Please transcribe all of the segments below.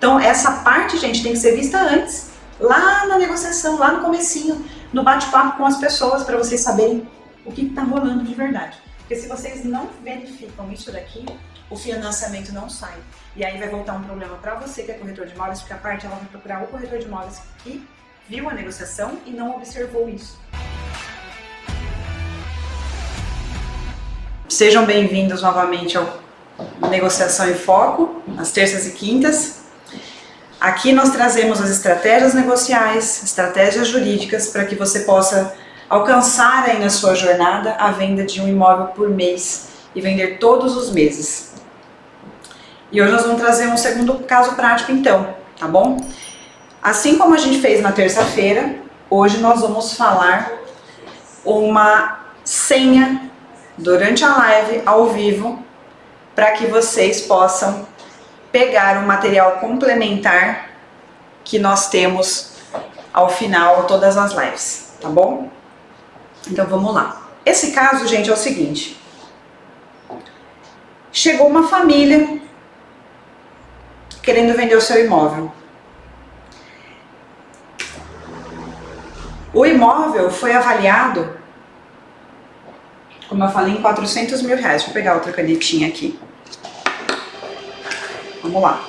Então essa parte, gente, tem que ser vista antes, lá na negociação, lá no comecinho, no bate-papo com as pessoas, para vocês saberem o que está rolando de verdade. Porque se vocês não verificam isso daqui, o financiamento não sai. E aí vai voltar um problema para você que é corretor de imóveis, porque a parte ela vai procurar o corretor de imóveis que viu a negociação e não observou isso. Sejam bem-vindos novamente ao Negociação em Foco, às terças e quintas. Aqui nós trazemos as estratégias negociais, estratégias jurídicas, para que você possa alcançar aí na sua jornada a venda de um imóvel por mês e vender todos os meses. E hoje nós vamos trazer um segundo caso prático então, tá bom? Assim como a gente fez na terça-feira, hoje nós vamos falar uma senha durante a live ao vivo para que vocês possam pegar o material complementar que nós temos ao final de todas as lives, tá bom? Então vamos lá. Esse caso, gente, é o seguinte. Chegou uma família querendo vender o seu imóvel. O imóvel foi avaliado, como eu falei, em 400 mil reais. Deixa eu pegar outra canetinha aqui. Vamos lá.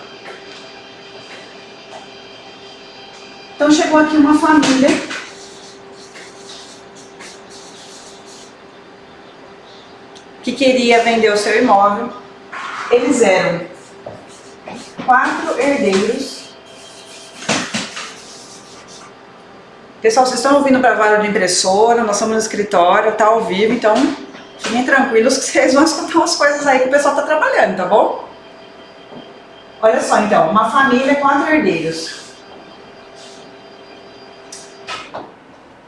Então chegou aqui uma família que queria vender o seu imóvel. Eles eram 4 herdeiros. Pessoal, vocês estão ouvindo para barulho de impressora, nós estamos no escritório, tá ao vivo, então fiquem tranquilos que vocês vão escutar umas coisas aí que o pessoal tá trabalhando, tá bom? Olha só então, uma família, 4 herdeiros.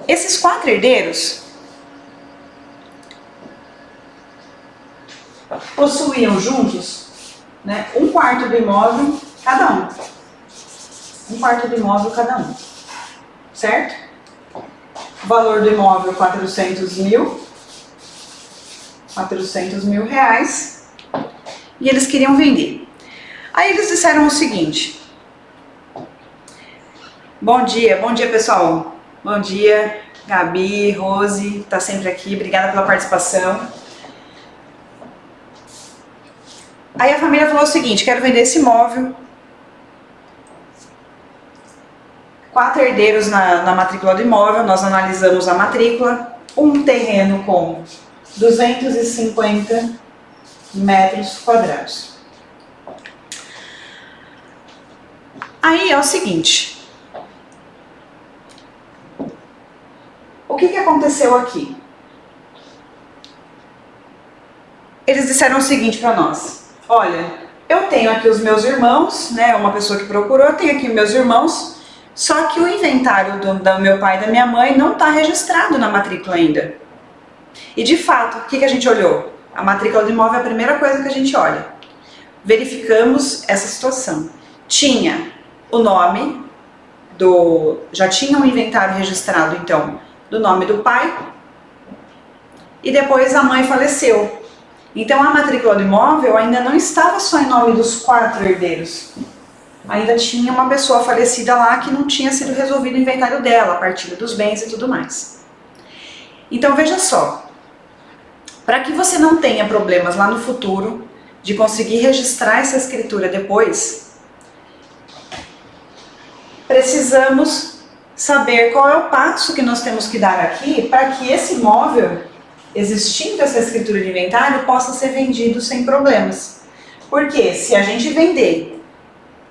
Esses 4 herdeiros possuíam juntos, né, um quarto do imóvel cada um. Um quarto do imóvel cada um. Certo? O valor do imóvel 400 mil reais. E eles queriam vender. Aí eles disseram o seguinte. Bom dia pessoal. Bom dia, Gabi, Rose, tá sempre aqui, obrigada pela participação. Aí a família falou o seguinte, quero vender esse imóvel. 4 herdeiros na matrícula do imóvel, nós analisamos a matrícula, um terreno com 250 metros quadrados. Aí é o seguinte, o que aconteceu aqui? Eles disseram o seguinte para nós, olha, eu tenho aqui os meus irmãos, né, uma pessoa que procurou, eu tenho aqui meus irmãos, só que o inventário do meu pai e da minha mãe não está registrado na matrícula ainda. E de fato, o que a gente olhou? A matrícula do imóvel é a primeira coisa que a gente olha. Verificamos essa situação. Tinha o nome já tinha um inventário registrado então do nome do pai e depois a mãe faleceu. Então a matrícula do imóvel ainda não estava só em nome dos 4 herdeiros. Ainda tinha uma pessoa falecida lá que não tinha sido resolvido o inventário dela, a partilha dos bens e tudo mais. Então veja só, para que você não tenha problemas lá no futuro de conseguir registrar essa escritura depois, precisamos saber qual é o passo que nós temos que dar aqui para que esse imóvel, existindo essa escritura de inventário, possa ser vendido sem problemas. Porque se a gente vender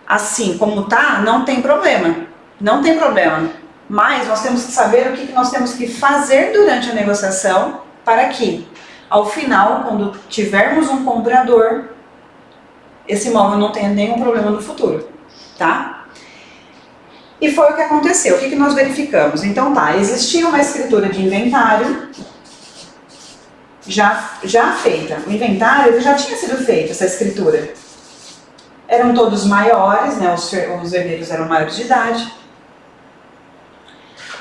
assim como tá, não tem problema, não tem problema. Mas nós temos que saber o que nós temos que fazer durante a negociação para que, ao final, quando tivermos um comprador, esse imóvel não tenha nenhum problema no futuro, tá? E foi o que aconteceu. O que nós verificamos? Então tá, existia uma escritura de inventário já feita. O inventário já tinha sido feito, essa escritura. Eram todos maiores, né? Os herdeiros eram maiores de idade.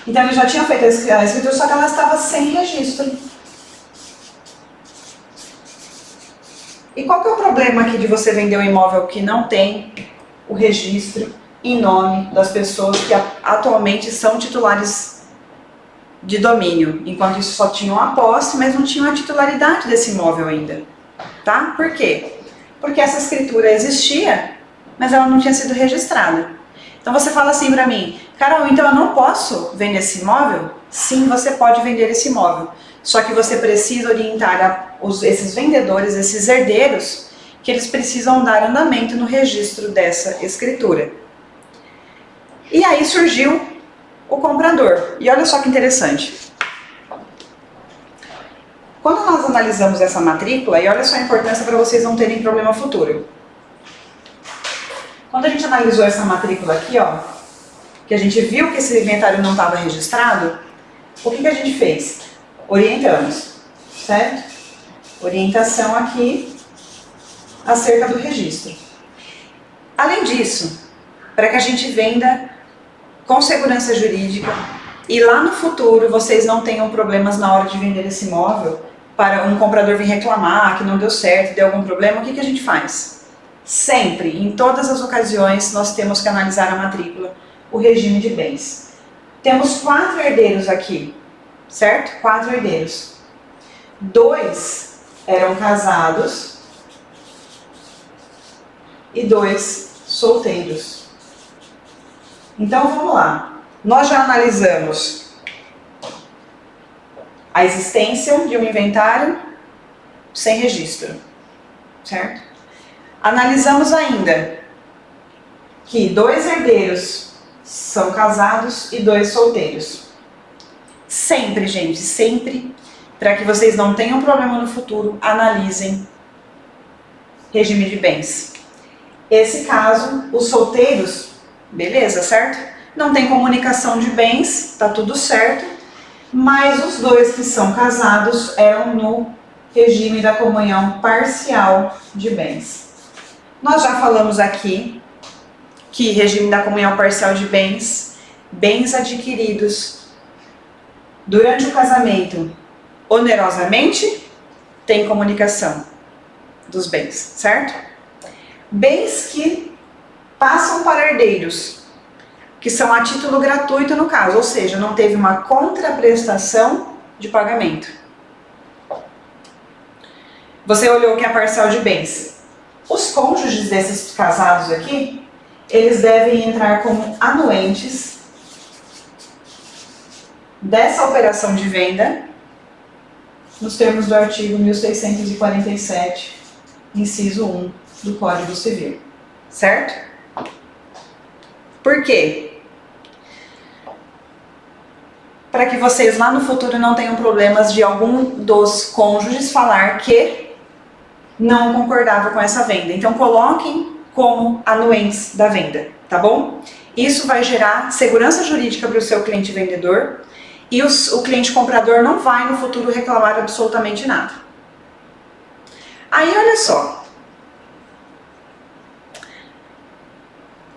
Então ele já tinha feito a escritura, só que ela estava sem registro. E qual que é o problema aqui de você vender um imóvel que não tem o registro em nome das pessoas que atualmente são titulares de domínio, enquanto isso só tinham a posse, mas não tinham a titularidade desse imóvel ainda, tá? Por quê? Porque essa escritura existia, mas ela não tinha sido registrada. Então você fala assim para mim, Carol, então eu não posso vender esse imóvel? Sim, você pode vender esse imóvel, só que você precisa orientar esses vendedores, esses herdeiros, que eles precisam dar andamento no registro dessa escritura. E aí surgiu o comprador. E olha só que interessante. Quando nós analisamos essa matrícula, e olha só a importância para vocês não terem problema futuro. Quando a gente analisou essa matrícula aqui, ó, que a gente viu que esse inventário não estava registrado, o que a gente fez? Orientamos, certo? Orientação aqui acerca do registro. Além disso, para que a gente venda com segurança jurídica e lá no futuro vocês não tenham problemas na hora de vender esse imóvel, para um comprador vir reclamar que não deu certo, deu algum problema, o que a gente faz? Sempre, em todas as ocasiões, nós temos que analisar a matrícula, o regime de bens. Temos 4 herdeiros aqui, certo? 4 herdeiros. 2 eram casados e 2 solteiros. Então vamos lá. Nós já analisamos a existência de um inventário sem registro, certo? Analisamos ainda que 2 herdeiros são casados e 2 solteiros. Sempre, gente, sempre, para que vocês não tenham problema no futuro, analisem regime de bens. Esse caso, os solteiros, beleza, certo? Não tem comunicação de bens, tá tudo certo, mas os 2 que são casados eram no regime da comunhão parcial de bens. Nós já falamos aqui que regime da comunhão parcial de bens, bens adquiridos durante o casamento onerosamente, tem comunicação dos bens, certo? Bens que passam para herdeiros, que são a título gratuito no caso, ou seja, não teve uma contraprestação de pagamento. Você olhou que é a parcial de bens. Os cônjuges desses casados aqui, eles devem entrar como anuentes dessa operação de venda, nos termos do artigo 1647, inciso 1 do Código Civil, certo? Por quê? Para que vocês lá no futuro não tenham problemas de algum dos cônjuges falar que não concordava com essa venda. Então coloquem como anuentes da venda, tá bom? Isso vai gerar segurança jurídica para o seu cliente vendedor e o cliente comprador não vai no futuro reclamar absolutamente nada. Aí olha só.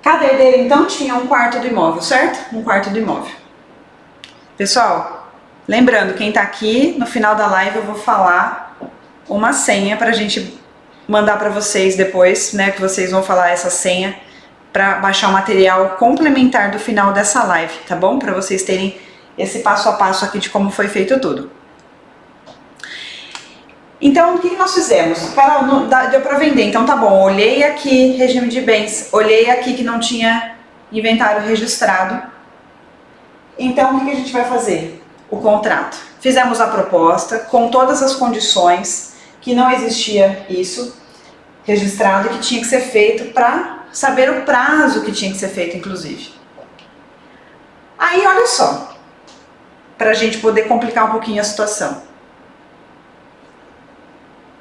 Cada herdeiro então tinha um quarto do imóvel, certo? Um quarto do imóvel. Pessoal, lembrando, quem está aqui, no final da live eu vou falar uma senha para a gente mandar para vocês depois, né, que vocês vão falar essa senha para baixar o material complementar do final dessa live, tá bom? Para vocês terem esse passo a passo aqui de como foi feito tudo. Então, o que nós fizemos? Carol, deu para vender, então tá bom, olhei aqui regime de bens, olhei aqui que não tinha inventário registrado. Então, o que a gente vai fazer? O contrato. Fizemos a proposta com todas as condições, que não existia isso registrado, que tinha que ser feito para saber o prazo que tinha que ser feito, inclusive. Aí, olha só, para a gente poder complicar um pouquinho a situação.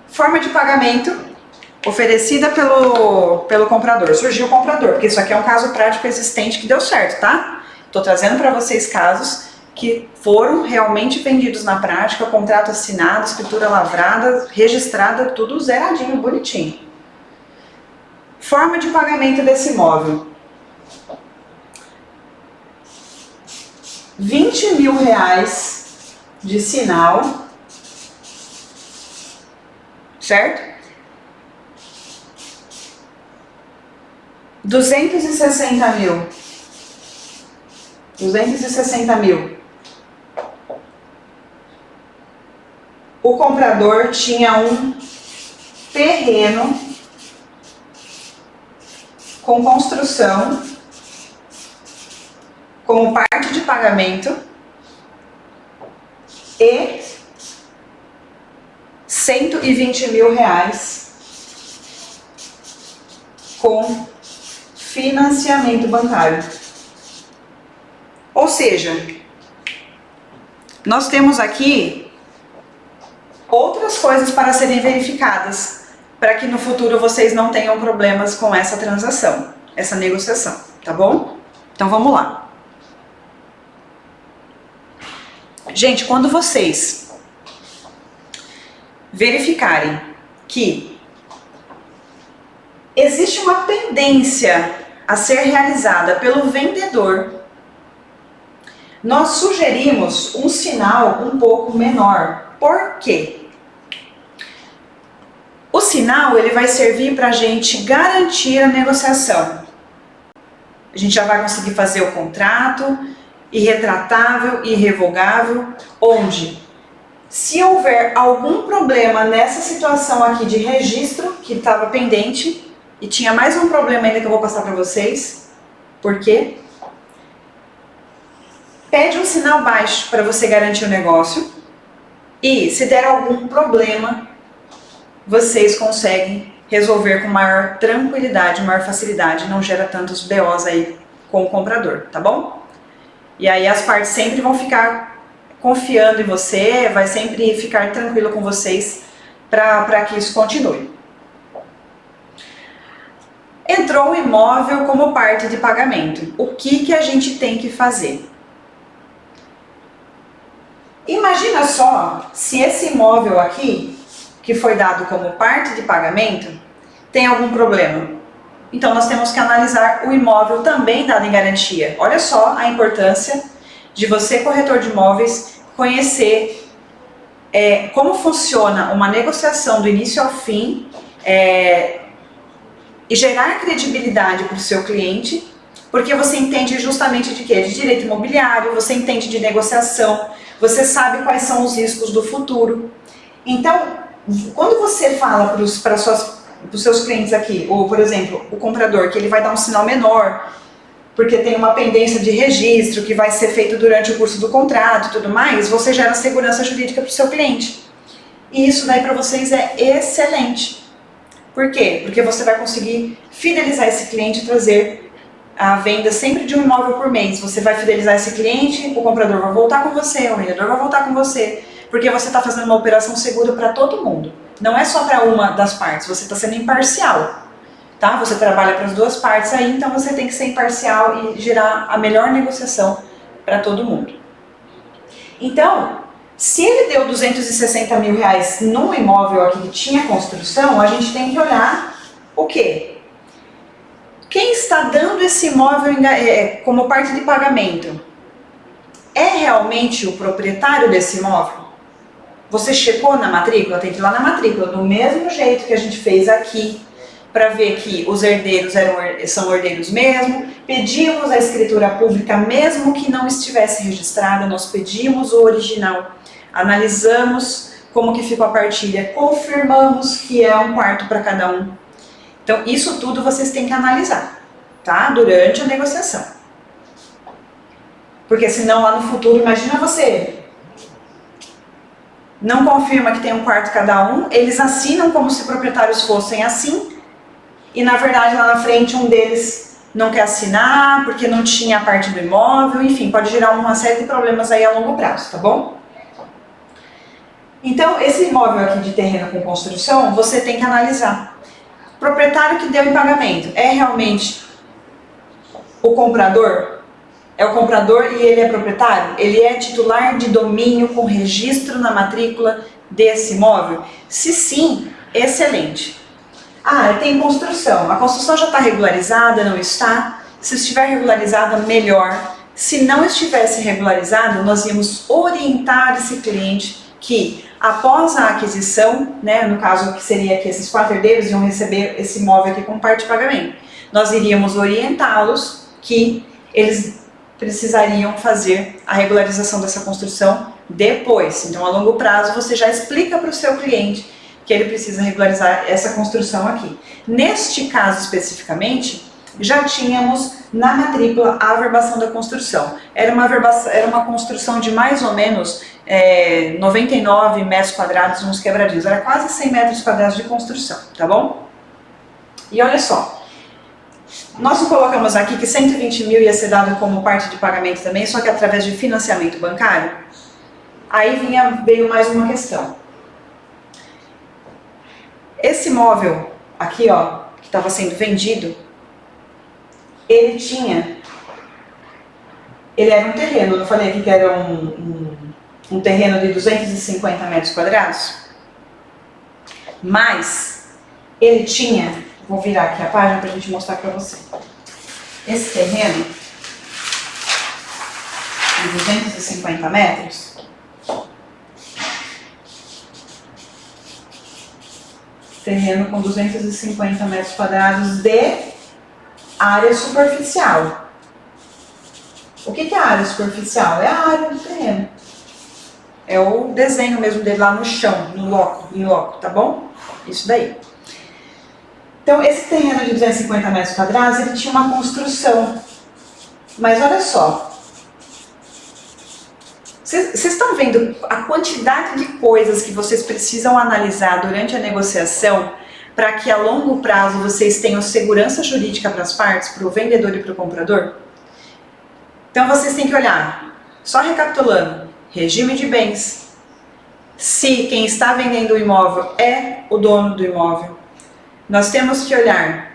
Forma de pagamento oferecida pelo comprador. Surgiu o comprador, porque isso aqui é um caso prático existente que deu certo, tá? Estou trazendo para vocês casos que foram realmente vendidos na prática, contrato assinado, escritura lavrada, registrada, tudo zeradinho, bonitinho. Forma de pagamento desse imóvel. R$20.000 de sinal, certo? 260 mil. 260 mil. O comprador tinha um terreno com construção como parte de pagamento e 120 mil reais com financiamento bancário. Ou seja, nós temos aqui outras coisas para serem verificadas, para que no futuro vocês não tenham problemas com essa transação, essa negociação, tá bom? Então vamos lá. Gente, quando vocês verificarem que existe uma pendência a ser realizada pelo vendedor, nós sugerimos um sinal um pouco menor. Por quê? O sinal ele vai servir para a gente garantir a negociação. A gente já vai conseguir fazer o contrato irretratável e irrevogável, onde, se houver algum problema nessa situação aqui de registro, que estava pendente, e tinha mais um problema ainda que eu vou passar para vocês, por quê? Pede um sinal baixo para você garantir o negócio, e se der algum problema, vocês conseguem resolver com maior tranquilidade, maior facilidade, não gera tantos BOs aí com o comprador, tá bom? E aí as partes sempre vão ficar confiando em você, vai sempre ficar tranquilo com vocês para que isso continue. Entrou o imóvel como parte de pagamento. O que a gente tem que fazer? Imagina só se esse imóvel aqui, que foi dado como parte de pagamento, tem algum problema. Então nós temos que analisar o imóvel também dado em garantia. Olha só a importância de você, corretor de imóveis, conhecer como funciona uma negociação do início ao fim e gerar credibilidade para o seu cliente, porque você entende justamente de quê? De direito imobiliário, você entende de negociação, você sabe quais são os riscos do futuro. Então, quando você fala para os seus clientes aqui, ou por exemplo, o comprador, que ele vai dar um sinal menor, porque tem uma pendência de registro que vai ser feito durante o curso do contrato e tudo mais, você gera segurança jurídica para o seu cliente. E isso daí para vocês é excelente. Por quê? Porque você vai conseguir fidelizar esse cliente e trazer a venda sempre de um imóvel por mês. Você vai fidelizar esse cliente, o comprador vai voltar com você, o vendedor vai voltar com você, porque você está fazendo uma operação segura para todo mundo. Não é só para uma das partes, você está sendo imparcial, tá? Você trabalha para as duas partes aí, então você tem que ser imparcial e gerar a melhor negociação para todo mundo. Então, se ele deu 260 mil reais num imóvel aqui que tinha construção, a gente tem que olhar o quê? Quem está dando esse imóvel como parte de pagamento? É realmente o proprietário desse imóvel? Você checou na matrícula? Tem que ir lá na matrícula, do mesmo jeito que a gente fez aqui, para ver que os herdeiros são herdeiros mesmo. Pedimos a escritura pública, mesmo que não estivesse registrada, nós pedimos o original, analisamos como que ficou a partilha, confirmamos que é um quarto para cada um. Então, isso tudo vocês têm que analisar, tá? Durante a negociação. Porque senão lá no futuro, imagina você não confirma que tem um quarto cada um, eles assinam como se proprietários fossem assim, e na verdade lá na frente um deles não quer assinar porque não tinha a parte do imóvel, enfim, pode gerar uma série de problemas aí a longo prazo, tá bom? Então, esse imóvel aqui de terreno com construção, você tem que analisar. O proprietário que deu em pagamento é realmente o comprador? É o comprador e ele é proprietário? Ele é titular de domínio com registro na matrícula desse imóvel? Se sim, excelente. Ah, tem construção. A construção já está regularizada, não está? Se estiver regularizada, melhor. Se não estivesse regularizada, nós íamos orientar esse cliente que, após a aquisição, né, no caso que seria que esses 4 herdeiros iam receber esse imóvel aqui com parte de pagamento. nós iríamos orientá-los que eles precisariam fazer a regularização dessa construção depois. Então, a longo prazo, você já explica para o seu cliente que ele precisa regularizar essa construção aqui. Neste caso especificamente, já tínhamos na matrícula a averbação da construção. Era uma construção de mais ou menos 99 metros quadrados, uns quebradinhos. Era quase 100 metros quadrados de construção, tá bom? E olha só, nós colocamos aqui que 120 mil ia ser dado como parte de pagamento também, só que através de financiamento bancário. Aí veio mais uma questão. Esse imóvel aqui, ó, que estava sendo vendido, ele era um terreno, eu falei aqui que era um terreno de 250 metros quadrados, mas ele tinha, vou virar aqui a página para a gente mostrar para você, esse terreno de 250 metros, terreno com 250 metros quadrados de área superficial. O que é a área superficial? É a área do terreno. É o desenho mesmo dele lá no chão, no loco, tá bom? Isso daí. Então, esse terreno de 250 metros quadrados, ele tinha uma construção. Mas olha só. Vocês estão vendo a quantidade de coisas que vocês precisam analisar durante a negociação para que a longo prazo vocês tenham segurança jurídica para as partes, para o vendedor e para o comprador? Então vocês têm que olhar, só recapitulando, regime de bens, se quem está vendendo o imóvel é o dono do imóvel. Nós temos que olhar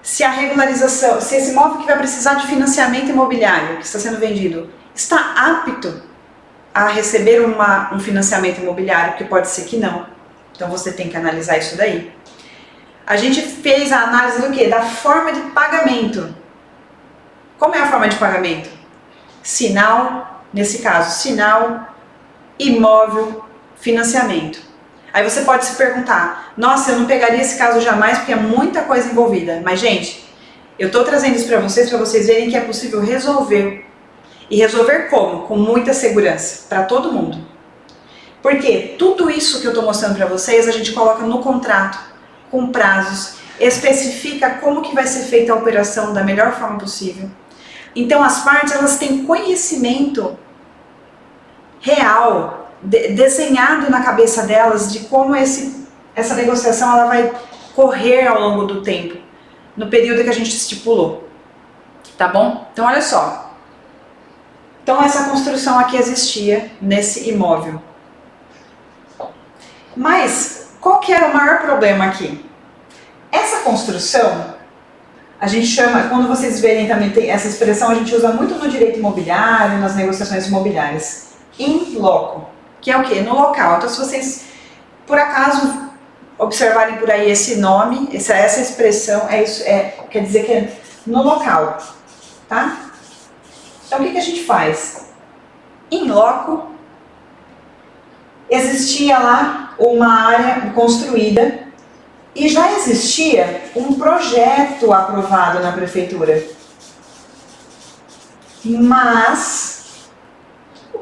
se a regularização, se esse imóvel que vai precisar de financiamento imobiliário, que está sendo vendido, está apto a receber um financiamento imobiliário, porque pode ser que não. Então você tem que analisar isso daí. A gente fez a análise do quê? Da forma de pagamento. Como é a forma de pagamento? Sinal, nesse caso, sinal, imóvel, financiamento. Aí você pode se perguntar, nossa, eu não pegaria esse caso jamais porque é muita coisa envolvida. Mas gente, eu estou trazendo isso para vocês verem que é possível resolver. E resolver como? Com muita segurança, para todo mundo. Porque tudo isso que eu estou mostrando para vocês, a gente coloca no contrato, com prazos, especifica como que vai ser feita a operação da melhor forma possível. Então as partes, elas têm conhecimento real, desenhado na cabeça delas, de como essa negociação ela vai correr ao longo do tempo, no período que a gente estipulou. Tá bom? Então olha só. Então essa construção aqui existia nesse imóvel. Mas qual que era o maior problema aqui? Essa construção, a gente chama, quando vocês verem também tem essa expressão, a gente usa muito no direito imobiliário, nas negociações imobiliárias, in loco, que é o quê? No local. Então se vocês, por acaso, observarem por aí esse nome, essa expressão, quer dizer que é no local, tá? Então, o que a gente faz? In loco, existia lá uma área construída e já existia um projeto aprovado na prefeitura. Mas,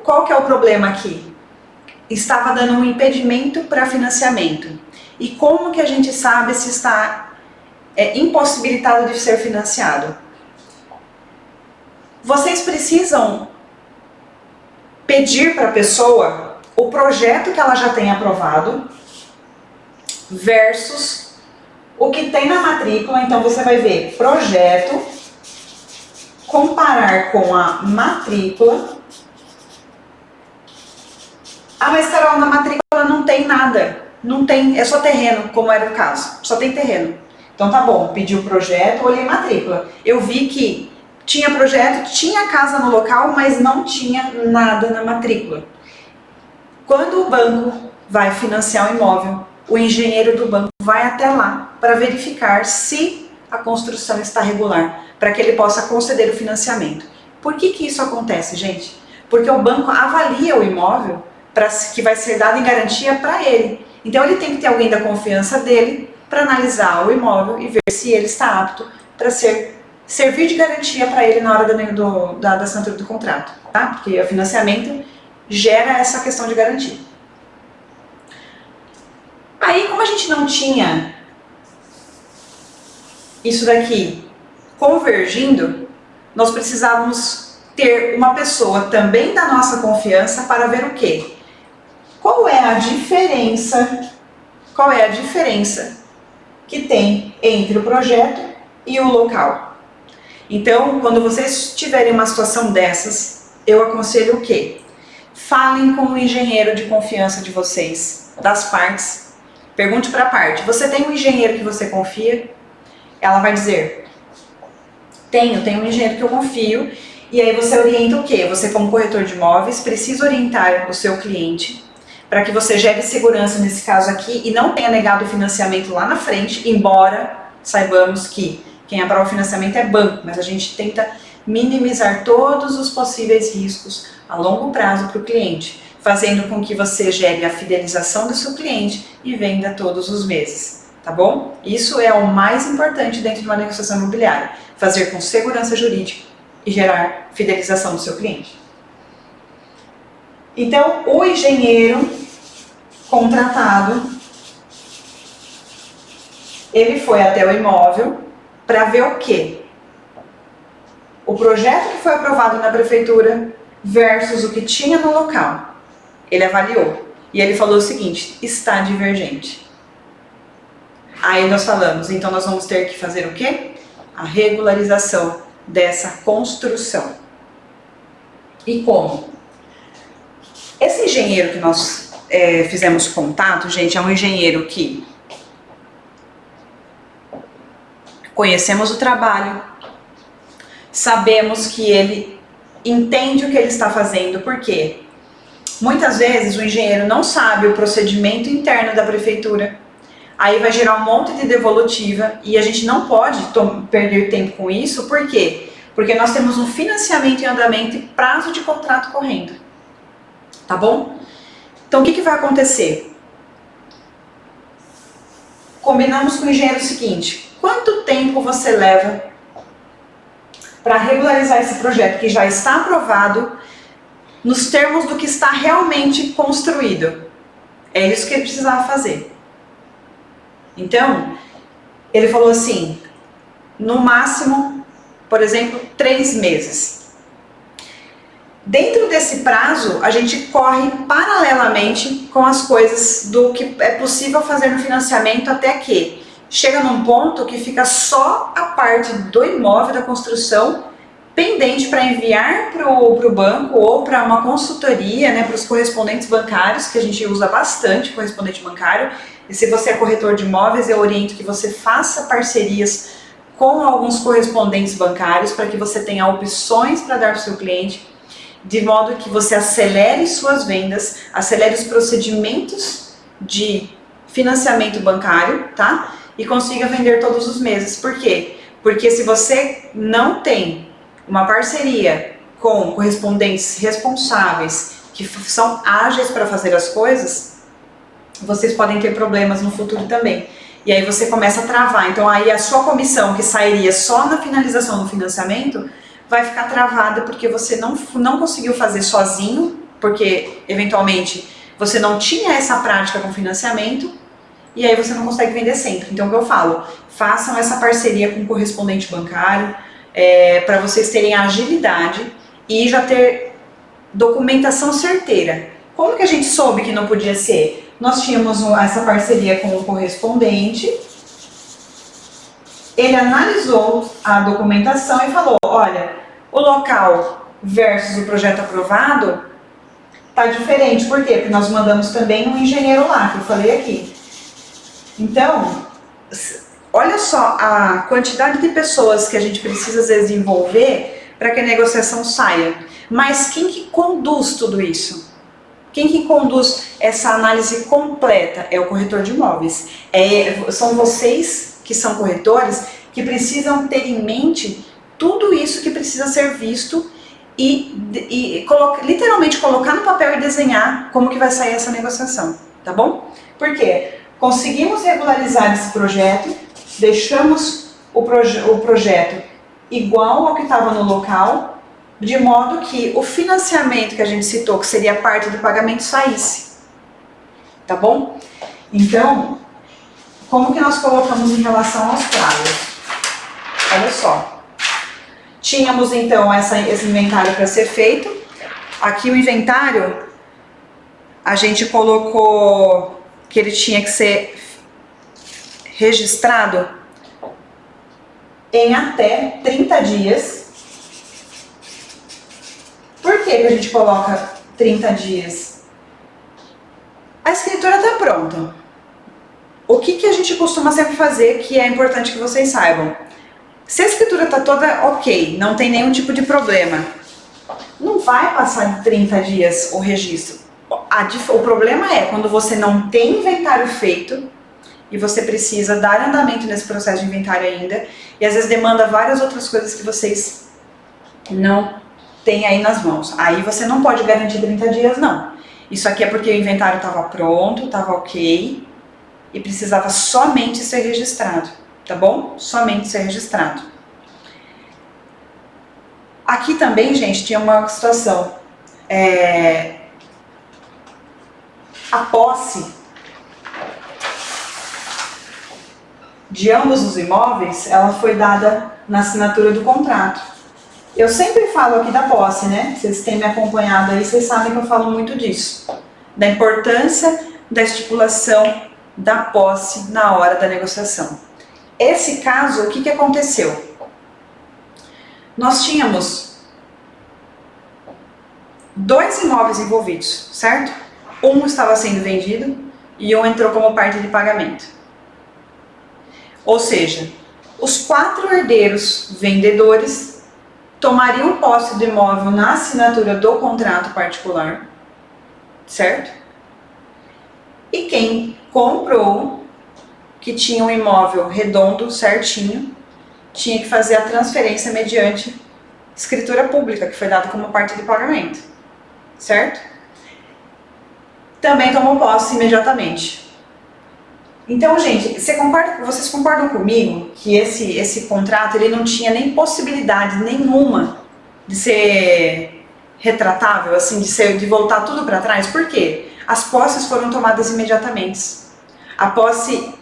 qual que é o problema aqui? Estava dando um impedimento para financiamento. E como que a gente sabe se está impossibilitado de ser financiado? Vocês precisam pedir para a pessoa o projeto que ela já tem aprovado versus o que tem na matrícula. Então você vai ver projeto, comparar com a matrícula. Ah, mas Carol, na matrícula não tem nada, não tem, é só terreno, como era o caso, só tem terreno. Então tá bom, pedi o projeto, olhei matrícula, eu vi que tinha projeto, tinha casa no local, mas não tinha nada na matrícula. Quando o banco vai financiar o imóvel, o engenheiro do banco vai até lá para verificar se a construção está regular, para que ele possa conceder o financiamento. Por que isso acontece, gente? Porque o banco avalia o imóvel que vai ser dado em garantia para ele. Então ele tem que ter alguém da confiança dele para analisar o imóvel e ver se ele está apto para servir de garantia para ele na hora da assinatura do contrato, tá? Porque o financiamento gera essa questão de garantia. Aí, como a gente não tinha isso daqui convergindo, nós precisávamos ter uma pessoa também da nossa confiança para ver o quê? Qual é a diferença que tem entre o projeto e o local? Então, quando vocês tiverem uma situação dessas, eu aconselho o quê? Falem com o engenheiro de confiança de vocês, das partes. Pergunte para a parte, você tem um engenheiro que você confia? Ela vai dizer, tenho um engenheiro que eu confio. E aí você orienta o quê? Você, como corretor de imóveis, precisa orientar o seu cliente para que você gere segurança nesse caso aqui e não tenha negado o financiamento lá na frente, embora saibamos que quem aprova o financiamento é banco, mas a gente tenta minimizar todos os possíveis riscos a longo prazo para o cliente, fazendo com que você gere a fidelização do seu cliente e venda todos os meses, tá bom? Isso é o mais importante dentro de uma negociação imobiliária, fazer com segurança jurídica e gerar fidelização do seu cliente. Então, o engenheiro contratado, ele foi até o imóvel para ver o quê? O projeto que foi aprovado na prefeitura versus o que tinha no local. Ele avaliou e ele falou o seguinte, está divergente. Aí nós falamos, então nós vamos ter que fazer o quê? A regularização dessa construção. E como? Esse engenheiro que nós fizemos contato, gente, é um engenheiro que conhecemos o trabalho, sabemos que ele entende o que ele está fazendo, por quê? Muitas vezes o engenheiro não sabe o procedimento interno da prefeitura, aí vai gerar um monte de devolutiva e a gente não pode perder tempo com isso, por quê? Porque nós temos um financiamento em andamento e prazo de contrato correndo, tá bom? Então o que vai acontecer? Combinamos com o engenheiro o seguinte, quanto tempo você leva para regularizar esse projeto que já está aprovado nos termos do que está realmente construído? É isso que ele precisava fazer. Então, ele falou assim, no máximo, por exemplo, 3 meses. Dentro desse prazo, a gente corre paralelamente com as coisas do que é possível fazer no financiamento até que chega num ponto que fica só a parte do imóvel, da construção, pendente para enviar para o banco ou para uma consultoria, né, para os correspondentes bancários, que a gente usa bastante correspondente bancário. E se você é corretor de imóveis, eu oriento que você faça parcerias com alguns correspondentes bancários para que você tenha opções para dar para o seu cliente, de modo que você acelere suas vendas, acelere os procedimentos de financiamento bancário, tá? E consiga vender todos os meses. Por quê? Porque se você não tem uma parceria com correspondentes responsáveis, que são ágeis para fazer as coisas, vocês podem ter problemas no futuro também. E aí você começa a travar. Então aí a sua comissão, que sairia só na finalização do financiamento, vai ficar travada porque você não conseguiu fazer sozinho, porque eventualmente você não tinha essa prática com financiamento, e aí você não consegue vender sempre. Então o que eu falo, façam essa parceria com o correspondente bancário, para vocês terem agilidade e já ter documentação certeira. Como que a gente soube que não podia ser? Nós tínhamos essa parceria com o correspondente, ele analisou a documentação e falou, olha, o local versus o projeto aprovado está diferente. Por quê? Porque nós mandamos também um engenheiro lá, que eu falei aqui. Então, olha só a quantidade de pessoas que a gente precisa às vezes envolver para que a negociação saia. Mas quem que conduz tudo isso? Quem que conduz essa análise completa? É o corretor de imóveis. São vocês que são corretores que precisam ter em mente tudo isso que precisa ser visto e literalmente colocar no papel e desenhar como que vai sair essa negociação, tá bom? Por quê? Conseguimos regularizar esse projeto, deixamos o projeto igual ao que estava no local, de modo que o financiamento que a gente citou, que seria parte do pagamento, saísse. Tá bom? Então, como que nós colocamos em relação aos prazos? Olha só. Tínhamos então esse inventário para ser feito. Aqui o inventário, a gente colocou que ele tinha que ser registrado em até 30 dias. Por que a gente coloca 30 dias? A escritura está pronta. O que a gente costuma sempre fazer, que é importante que vocês saibam? Se a escritura está toda ok, não tem nenhum tipo de problema, não vai passar de 30 dias o registro. O problema é quando você não tem inventário feito e você precisa dar andamento nesse processo de inventário ainda, e às vezes demanda várias outras coisas que vocês não têm aí nas mãos. Aí você não pode garantir 30 dias, não. Isso aqui é porque o inventário estava pronto, estava ok, e precisava somente ser registrado, tá bom? Somente ser registrado. Aqui também, gente, tinha uma situação. A posse de ambos os imóveis, ela foi dada na assinatura do contrato. Eu sempre falo aqui da posse, né? Vocês têm me acompanhado aí, vocês sabem que eu falo muito disso. Da importância da estipulação da posse na hora da negociação. Esse caso, o que aconteceu? Nós tínhamos 2 imóveis envolvidos, certo? Um estava sendo vendido e um entrou como parte de pagamento. Ou seja, os 4 herdeiros vendedores tomariam posse do imóvel na assinatura do contrato particular, certo? E quem comprou, que tinha um imóvel redondo, certinho, tinha que fazer a transferência mediante escritura pública, que foi dada como parte de pagamento, certo? Também tomou posse imediatamente. Então, gente, vocês concordam comigo que esse contrato ele não tinha nem possibilidade nenhuma de ser retratável, assim, de voltar tudo para trás? Por quê? As posses foram tomadas imediatamente. A posse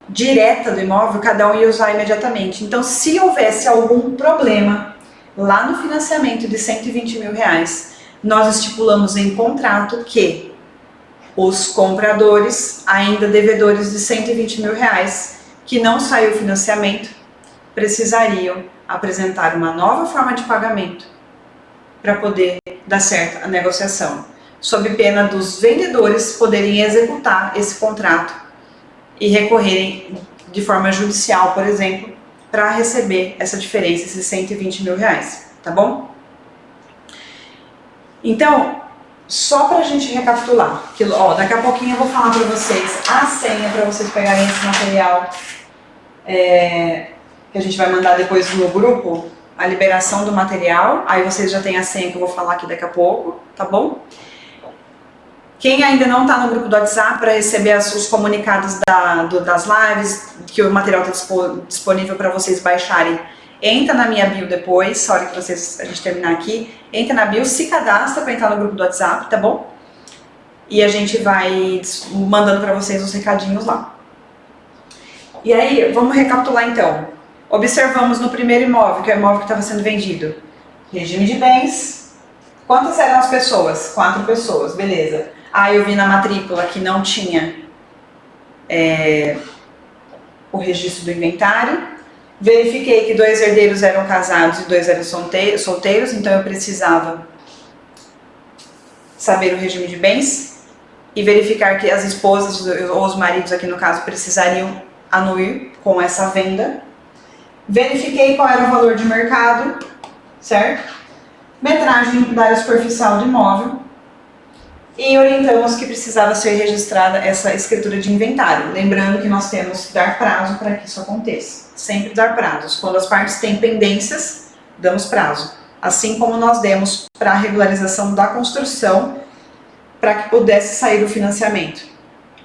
direta do imóvel, cada um ia usar imediatamente. Então, se houvesse algum problema lá no financiamento de 120 mil reais, nós estipulamos em contrato que os compradores, ainda devedores de 120 mil reais, que não saiu o financiamento, precisariam apresentar uma nova forma de pagamento para poder dar certo a negociação, sob pena dos vendedores poderem executar esse contrato e recorrerem de forma judicial, por exemplo, para receber essa diferença, esses 120 mil reais, tá bom? Então, só para a gente recapitular, que, daqui a pouquinho eu vou falar para vocês a senha para vocês pegarem esse material que a gente vai mandar depois no grupo, a liberação do material, aí vocês já têm a senha que eu vou falar aqui daqui a pouco, tá bom? Quem ainda não está no grupo do WhatsApp para receber os comunicados das lives, que o material está disponível para vocês baixarem, entra na minha bio depois, a hora que a gente terminar aqui, entra na bio, se cadastra para entrar no grupo do WhatsApp, tá bom? E a gente vai mandando para vocês os recadinhos lá. E aí, vamos recapitular então. Observamos no primeiro imóvel, que é o imóvel que estava sendo vendido, regime de bens. Quantas eram as pessoas? 4 pessoas, beleza. Aí eu vi na matrícula que não tinha o registro do inventário. Verifiquei que 2 herdeiros eram casados e 2 eram solteiros, então eu precisava saber o regime de bens e verificar que as esposas ou os maridos, aqui no caso, precisariam anuir com essa venda. Verifiquei qual era o valor de mercado, certo? Metragem da área superficial do imóvel. E orientamos que precisava ser registrada essa escritura de inventário. Lembrando que nós temos que dar prazo para que isso aconteça. Sempre dar prazos. Quando as partes têm pendências, damos prazo. Assim como nós demos para a regularização da construção, para que pudesse sair o financiamento.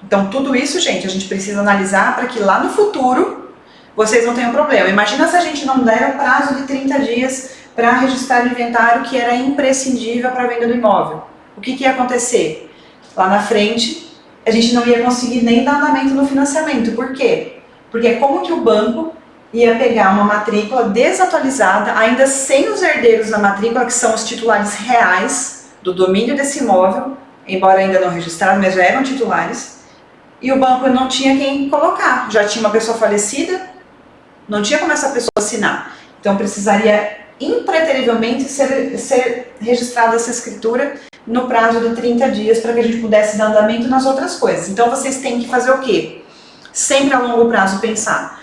Então tudo isso, gente, a gente precisa analisar para que lá no futuro vocês não tenham problema. Imagina se a gente não der o prazo de 30 dias para registrar o inventário que era imprescindível para a venda do imóvel. O que ia acontecer? Lá na frente, a gente não ia conseguir nem dar andamento no financiamento. Por quê? Porque é como que o banco ia pegar uma matrícula desatualizada, ainda sem os herdeiros na matrícula, que são os titulares reais do domínio desse imóvel, embora ainda não registrado, mas já eram titulares, e o banco não tinha quem colocar. Já tinha uma pessoa falecida, não tinha como essa pessoa assinar. Então precisaria impreterivelmente ser registrada essa escritura no prazo de 30 dias para que a gente pudesse dar andamento nas outras coisas. Então vocês têm que fazer o quê? Sempre a longo prazo pensar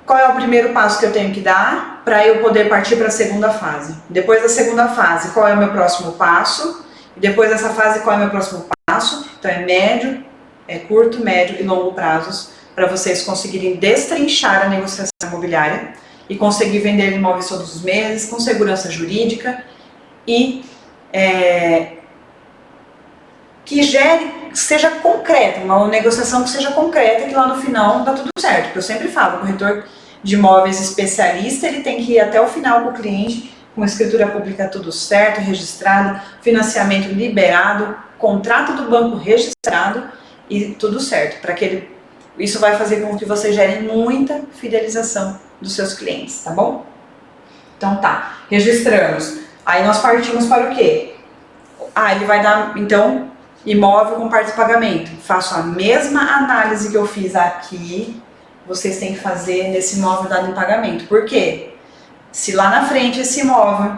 qual é o primeiro passo que eu tenho que dar para eu poder partir para a segunda fase. Depois da segunda fase, qual é o meu próximo passo? E depois dessa fase, qual é o meu próximo passo? Então é médio, curto, médio e longo prazos para vocês conseguirem destrinchar a negociação imobiliária e conseguir vender imóveis todos os meses, com segurança jurídica e que seja concreta, uma negociação que seja concreta e que lá no final dá tudo certo. Porque eu sempre falo, o corretor de imóveis especialista, ele tem que ir até o final com o cliente, com a escritura pública tudo certo, registrado, financiamento liberado, contrato do banco registrado e tudo certo, para que isso vai fazer com que você gere muita fidelização dos seus clientes, tá bom? Então tá, registramos. Aí nós partimos para o quê? Ele vai dar, então, imóvel com parte de pagamento. Faço a mesma análise que eu fiz aqui, vocês têm que fazer nesse imóvel dado em pagamento. Por quê? Se lá na frente esse imóvel,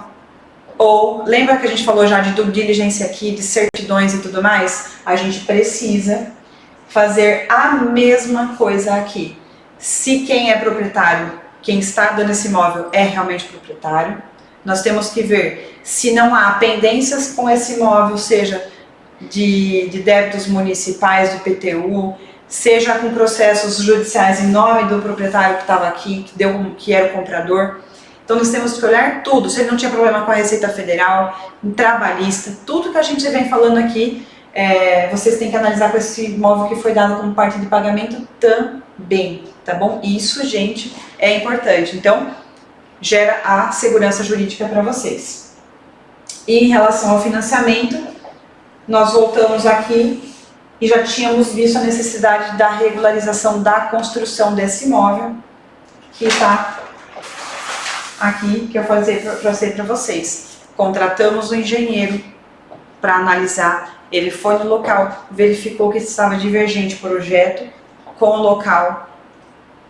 ou lembra que a gente falou já de due diligence aqui, de certidões e tudo mais? A gente precisa fazer a mesma coisa aqui. Se quem é proprietário, quem está dando esse imóvel é realmente proprietário, nós temos que ver se não há pendências com esse imóvel, seja de débitos municipais, do IPTU, seja com processos judiciais em nome do proprietário que estava aqui, que era o comprador. Então nós temos que olhar tudo, se ele não tinha problema com a Receita Federal, trabalhista, tudo que a gente vem falando aqui, vocês têm que analisar com esse imóvel que foi dado como parte de pagamento também, tá bom? Isso, gente, é importante. Então, gera a segurança jurídica para vocês. E em relação ao financiamento, nós voltamos aqui e já tínhamos visto a necessidade da regularização da construção desse imóvel, que está aqui, que eu falei para vocês. Contratamos o engenheiro para analisar. Ele foi no local, verificou que estava divergente o projeto com o local,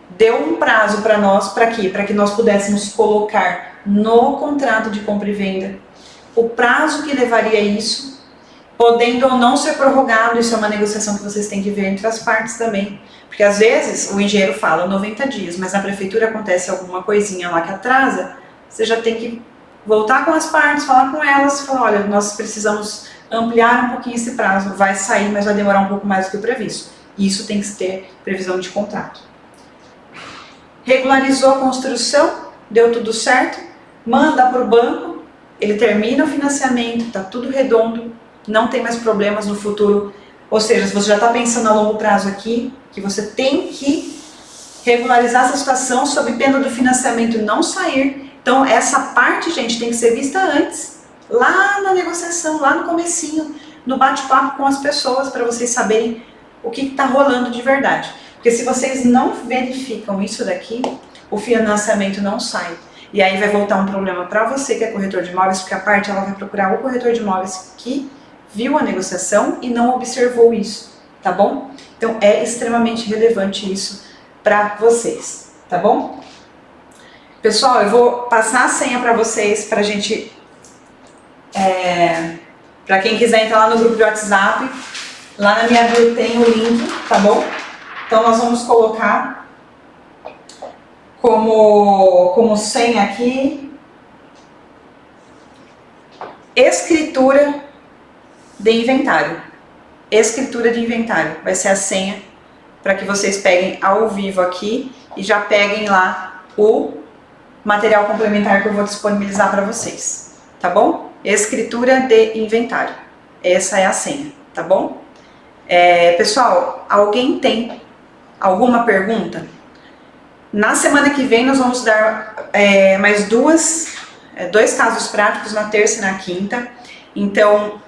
deu um prazo para nós, para quê? Para que nós pudéssemos colocar no contrato de compra e venda o prazo que levaria isso, podendo ou não ser prorrogado. Isso é uma negociação que vocês têm que ver entre as partes também, porque às vezes o engenheiro fala 90 dias, mas na prefeitura acontece alguma coisinha lá que atrasa, você já tem que voltar com as partes, falar com elas, falar, olha, nós precisamos ampliar um pouquinho esse prazo, vai sair, mas vai demorar um pouco mais do que o previsto. Isso tem que ter previsão de contrato. Regularizou a construção, deu tudo certo, manda para o banco, ele termina o financiamento, está tudo redondo, não tem mais problemas no futuro. Ou seja, se você já está pensando a longo prazo aqui, que você tem que regularizar essa situação sob pena do financiamento não sair. Então essa parte, gente, tem que ser vista antes, lá na negociação, lá no comecinho, no bate-papo com as pessoas, para vocês saberem o que está rolando de verdade. Porque se vocês não verificam isso daqui, o financiamento não sai. E aí vai voltar um problema para você que é corretor de imóveis, porque a parte ela vai procurar o corretor de imóveis que viu a negociação e não observou isso, tá bom? Então é extremamente relevante isso para vocês, tá bom? Pessoal, eu vou passar a senha para vocês, para a gente... para quem quiser entrar lá no grupo de WhatsApp, lá na minha bio tem o link, tá bom? Então nós vamos colocar como senha aqui, escritura de inventário. Escritura de inventário vai ser a senha para que vocês peguem ao vivo aqui e já peguem lá o material complementar que eu vou disponibilizar para vocês, tá bom? Escritura de inventário. Essa é a senha, tá bom? Pessoal, alguém tem alguma pergunta? Na semana que vem nós vamos dar mais dois casos práticos, na terça e na quinta. Então,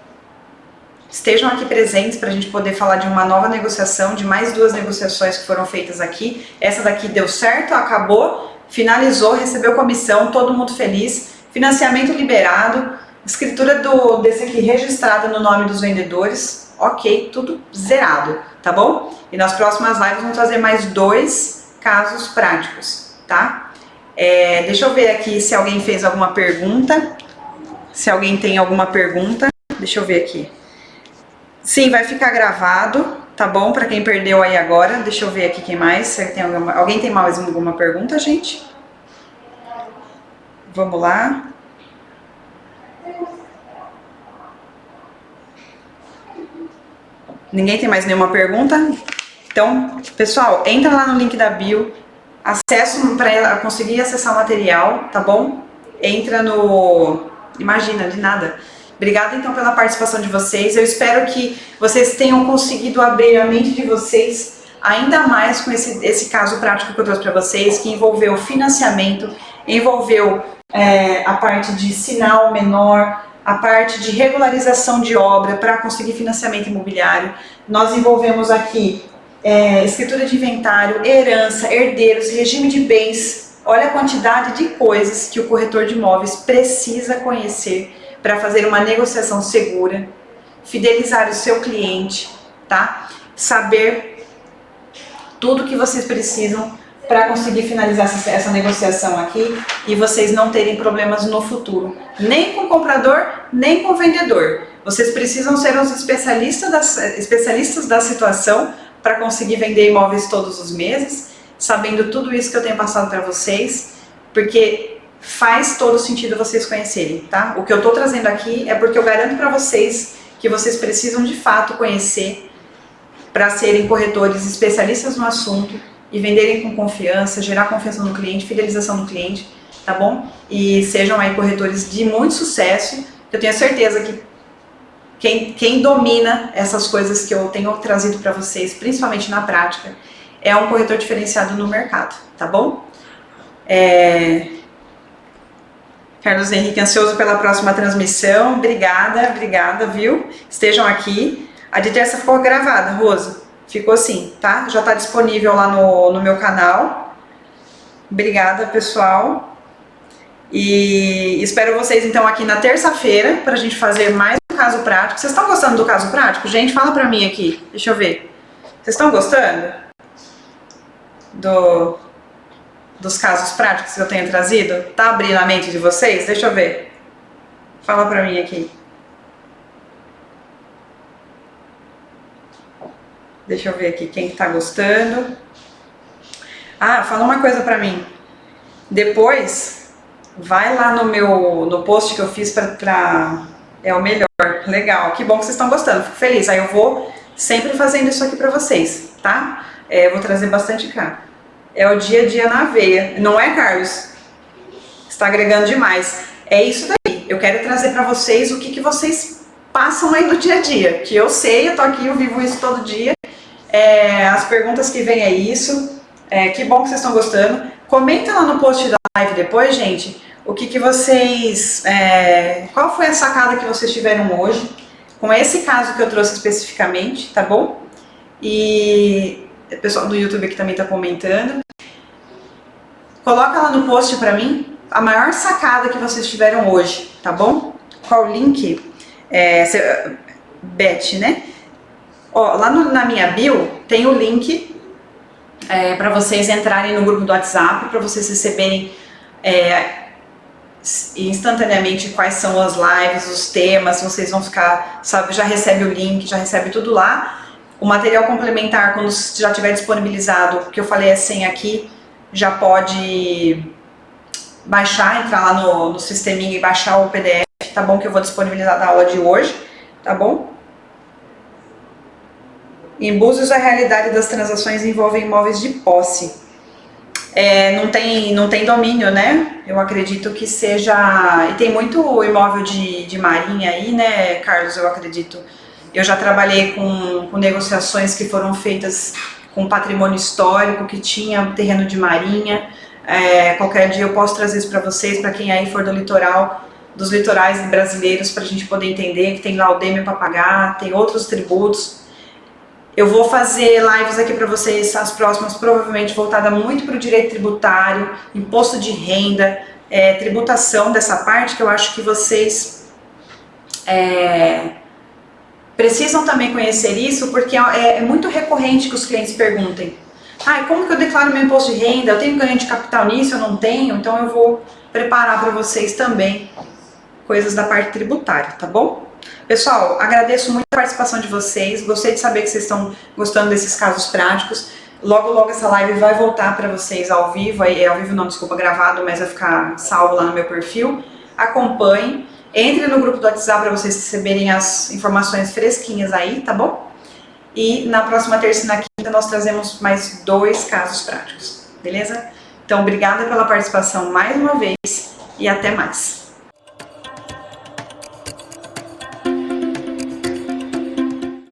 estejam aqui presentes para a gente poder falar de uma nova negociação, de mais 2 negociações que foram feitas aqui. Essa daqui deu certo, acabou, finalizou, recebeu comissão, todo mundo feliz, financiamento liberado, escritura desse aqui registrada no nome dos vendedores, ok, tudo zerado, tá bom? E nas próximas lives vamos trazer mais 2 casos práticos, tá? Deixa eu ver aqui se alguém fez alguma pergunta, se alguém tem alguma pergunta, deixa eu ver aqui. Sim, vai ficar gravado, tá bom? Para quem perdeu aí agora, deixa eu ver aqui quem mais. Se tem alguém tem mais alguma pergunta, gente? Vamos lá. Ninguém tem mais nenhuma pergunta? Então, pessoal, entra lá no link da bio, acesso para conseguir acessar o material, tá bom? Entra no... Imagina, de nada. Obrigada, então, pela participação de vocês. Eu espero que vocês tenham conseguido abrir a mente de vocês ainda mais com esse caso prático que eu trouxe para vocês, que envolveu financiamento, envolveu a parte de sinal menor, a parte de regularização de obra para conseguir financiamento imobiliário. Nós envolvemos aqui escritura de inventário, herança, herdeiros, regime de bens. Olha a quantidade de coisas que o corretor de imóveis precisa conhecer para fazer uma negociação segura, fidelizar o seu cliente, tá? Saber tudo que vocês precisam para conseguir finalizar essa negociação aqui e vocês não terem problemas no futuro, nem com o comprador, nem com o vendedor. Vocês precisam ser os especialistas da situação para conseguir vender imóveis todos os meses, sabendo tudo isso que eu tenho passado para vocês, porque faz todo sentido vocês conhecerem, tá? O que eu tô trazendo aqui é porque eu garanto para vocês que vocês precisam de fato conhecer para serem corretores especialistas no assunto e venderem com confiança, gerar confiança no cliente, fidelização do cliente, tá bom? E sejam aí corretores de muito sucesso. Eu tenho certeza que quem domina essas coisas que eu tenho trazido para vocês, principalmente na prática, é um corretor diferenciado no mercado, tá bom? Carlos Henrique, ansioso pela próxima transmissão. Obrigada, viu? Estejam aqui. A de terça ficou gravada, Rosa. Ficou sim, tá? Já tá disponível lá no meu canal. Obrigada, pessoal. E espero vocês, então, aqui na terça-feira para a gente fazer mais um caso prático. Vocês estão gostando do caso prático? Gente, fala pra mim aqui. Deixa eu ver. Vocês estão gostando dos casos práticos que eu tenho trazido? Tá abrindo a mente de vocês? Deixa eu ver. Fala pra mim aqui. Deixa eu ver aqui quem tá gostando. Ah, fala uma coisa pra mim. Depois, vai lá no post que eu fiz é o melhor. Legal, que bom que vocês estão gostando. Fico feliz. Aí eu vou sempre fazendo isso aqui pra vocês, tá? Eu vou trazer bastante cá. É o dia a dia na veia, não é, Carlos? Está agregando demais. É isso daí. Eu quero trazer para vocês o que vocês passam aí no dia a dia. Que eu sei, eu tô aqui, eu vivo isso todo dia. As perguntas que vêm é isso. Que bom que vocês estão gostando. Comenta lá no post da live depois, gente, o que vocês... qual foi a sacada que vocês tiveram hoje, com esse caso que eu trouxe especificamente, tá bom? E... o pessoal do YouTube aqui também está comentando. Coloca lá no post para mim a maior sacada que vocês tiveram hoje, tá bom? Qual o link? Beth, né? Ó, lá na minha bio tem o link para vocês entrarem no grupo do WhatsApp, para vocês receberem instantaneamente quais são as lives, os temas. Vocês vão ficar, sabe, já recebe o link, já recebe tudo lá. O material complementar, quando já estiver disponibilizado, que eu falei é 100 aqui, já pode baixar, entrar lá no sisteminha e baixar o PDF, tá bom? Que eu vou disponibilizar da aula de hoje, tá bom? Em Búzios, a realidade das transações envolve imóveis de posse. Não tem domínio, né? Eu acredito que seja... E tem muito imóvel de marinha aí, né, Carlos? Eu acredito Eu já trabalhei com negociações que foram feitas com patrimônio histórico, que tinha terreno de marinha. Qualquer dia eu posso trazer isso para vocês, para quem aí for do litoral, dos litorais brasileiros, para a gente poder entender que tem lá o DEME para pagar, tem outros tributos. Eu vou fazer lives aqui para vocês, as próximas, provavelmente voltada muito para o direito tributário, imposto de renda, tributação dessa parte, que eu acho que vocês precisam também conhecer isso, porque é muito recorrente que os clientes perguntem: como que eu declaro meu imposto de renda? Eu tenho ganho de capital nisso? Eu não tenho? Então eu vou preparar para vocês também coisas da parte tributária, tá bom? Pessoal, agradeço muito a participação de vocês, gostei de saber que vocês estão gostando desses casos práticos. Logo, logo essa live vai voltar para vocês ao vivo, ao vivo não, desculpa, gravado, mas vai ficar salvo lá no meu perfil. Acompanhem. Entre no grupo do WhatsApp para vocês receberem as informações fresquinhas aí, tá bom? E na próxima terça e na quinta nós trazemos mais 2 casos práticos, beleza? Então, obrigada pela participação mais uma vez e até mais.